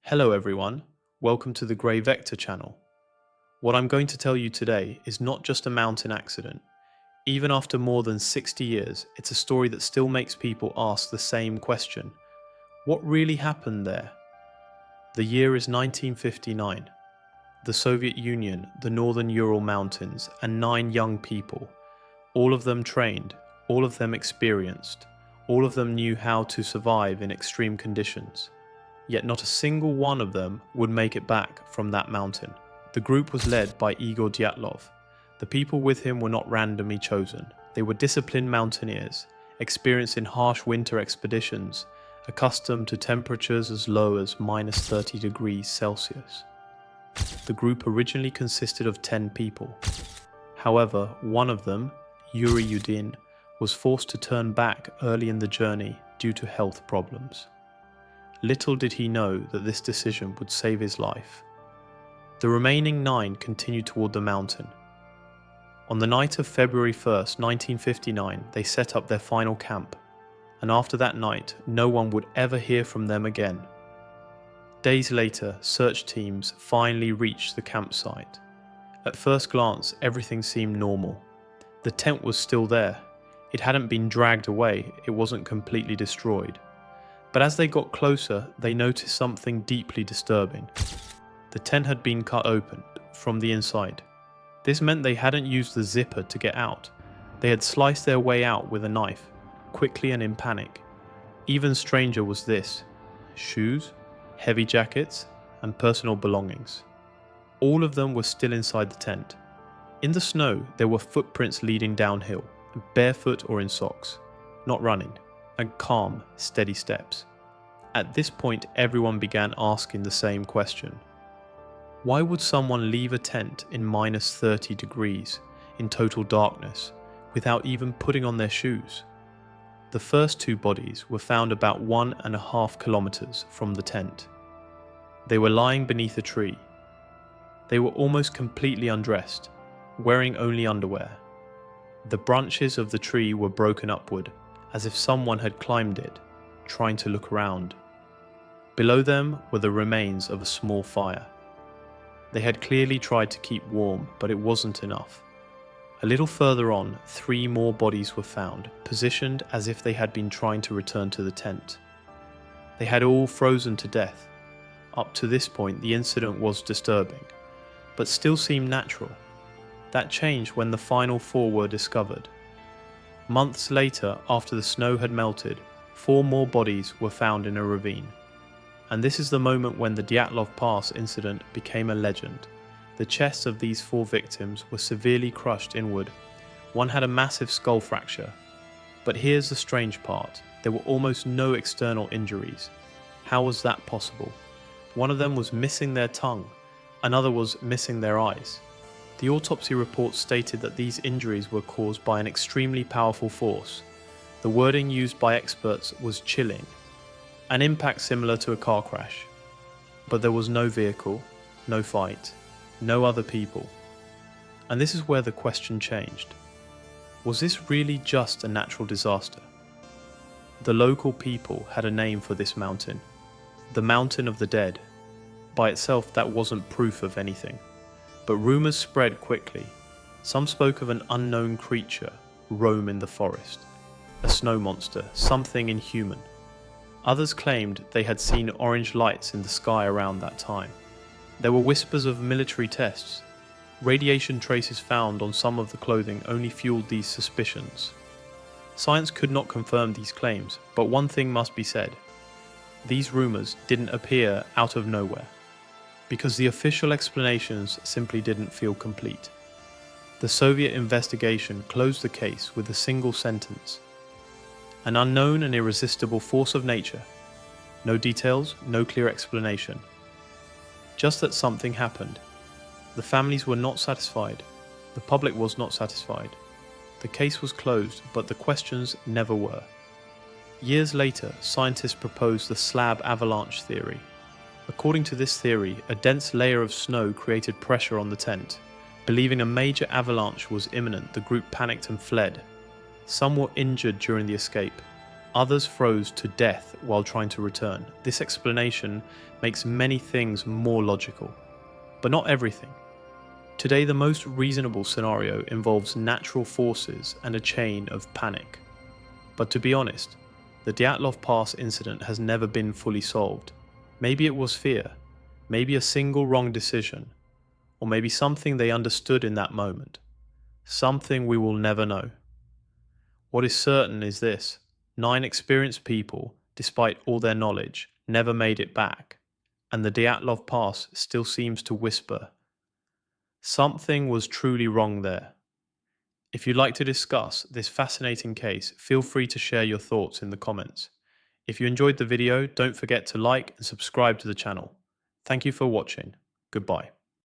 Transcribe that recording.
Hello everyone, welcome to the Grey Vector channel. What I'm going to tell you today is not just a mountain accident. Even after more than 60 years, it's a story that still makes people ask the same question. What really happened there? The year is 1959. The Soviet Union, the northern Ural Mountains, and 9 young people, all of them trained, all of them experienced, all of them knew how to survive in extreme conditions. Yet not a single one of them would make it back from that mountain. The group was led by Igor Dyatlov. The people with him were not randomly chosen. They were disciplined mountaineers, experienced in harsh winter expeditions, accustomed to temperatures as low as -30 degrees Celsius. The group originally consisted of 10 people. However, one of them, Yuri Yudin, was forced to turn back early in the journey due to health problems. Little did he know that this decision would save his life. The remaining 9 continued toward the mountain. On the night of February 1st, 1959, they set up their final camp, and after that night, no one would ever hear from them again. Days later, search teams finally reached the campsite. At first glance, everything seemed normal. The tent was still there. It hadn't been dragged away, it wasn't completely destroyed. But as they got closer, they noticed something deeply disturbing. The tent had been cut open from the inside. This meant they hadn't used the zipper to get out. They had sliced their way out with a knife, quickly and in panic. Even stranger was this: shoes, heavy jackets, and personal belongings. All of them were still inside the tent. In the snow, there were footprints leading downhill, barefoot or in socks, not running, and calm, steady steps. At this point, everyone began asking the same question. Why would someone leave a tent in -30 degrees, in total darkness, without even putting on their shoes? The first 2 bodies were found about 1.5 kilometers from the tent. They were lying beneath a tree. They were almost completely undressed, wearing only underwear. The branches of the tree were broken upward, as if someone had climbed it, trying to look around. Below them were the remains of a small fire. They had clearly tried to keep warm, but it wasn't enough. A little further on, 3 more bodies were found, positioned as if they had been trying to return to the tent. They had all frozen to death. Up to this point, the incident was disturbing, but still seemed natural. That changed when the final 4 were discovered. Months later, after the snow had melted, 4 more bodies were found in a ravine. And this is the moment when the Dyatlov Pass incident became a legend. The chests of these 4 victims were severely crushed inward. One had a massive skull fracture. But here's the strange part: there were almost no external injuries. How was that possible? One of them was missing their tongue, another was missing their eyes. The autopsy report stated that these injuries were caused by an extremely powerful force. The wording used by experts was chilling, an impact similar to a car crash. But there was no vehicle, no fight, no other people. And this is where the question changed. Was this really just a natural disaster? The local people had a name for this mountain: the Mountain of the Dead. By itself, that wasn't proof of anything. But rumors spread quickly. Some spoke of an unknown creature roam in the forest, a snow monster, something inhuman. Others claimed they had seen orange lights in the sky around that time. There were whispers of military tests. Radiation traces found on some of the clothing only fueled these suspicions. Science could not confirm these claims, but one thing must be said: these rumors didn't appear out of nowhere, because the official explanations simply didn't feel complete. The Soviet investigation closed the case with a single sentence: an unknown and irresistible force of nature. No details, no clear explanation. Just that something happened. The families were not satisfied. The public was not satisfied. The case was closed, but the questions never were. Years later, scientists proposed the slab avalanche theory. According to this theory, a dense layer of snow created pressure on the tent. Believing a major avalanche was imminent, the group panicked and fled. Some were injured during the escape. Others froze to death while trying to return. This explanation makes many things more logical, but not everything. Today, the most reasonable scenario involves natural forces and a chain of panic. But to be honest, the Dyatlov Pass incident has never been fully solved. Maybe it was fear, maybe a single wrong decision, or maybe something they understood in that moment. Something we will never know. What is certain is this: 9 experienced people, despite all their knowledge, never made it back, and the Dyatlov Pass still seems to whisper. Something was truly wrong there. If you'd like to discuss this fascinating case, feel free to share your thoughts in the comments. If you enjoyed the video, don't forget to like and subscribe to the channel. Thank you for watching. Goodbye.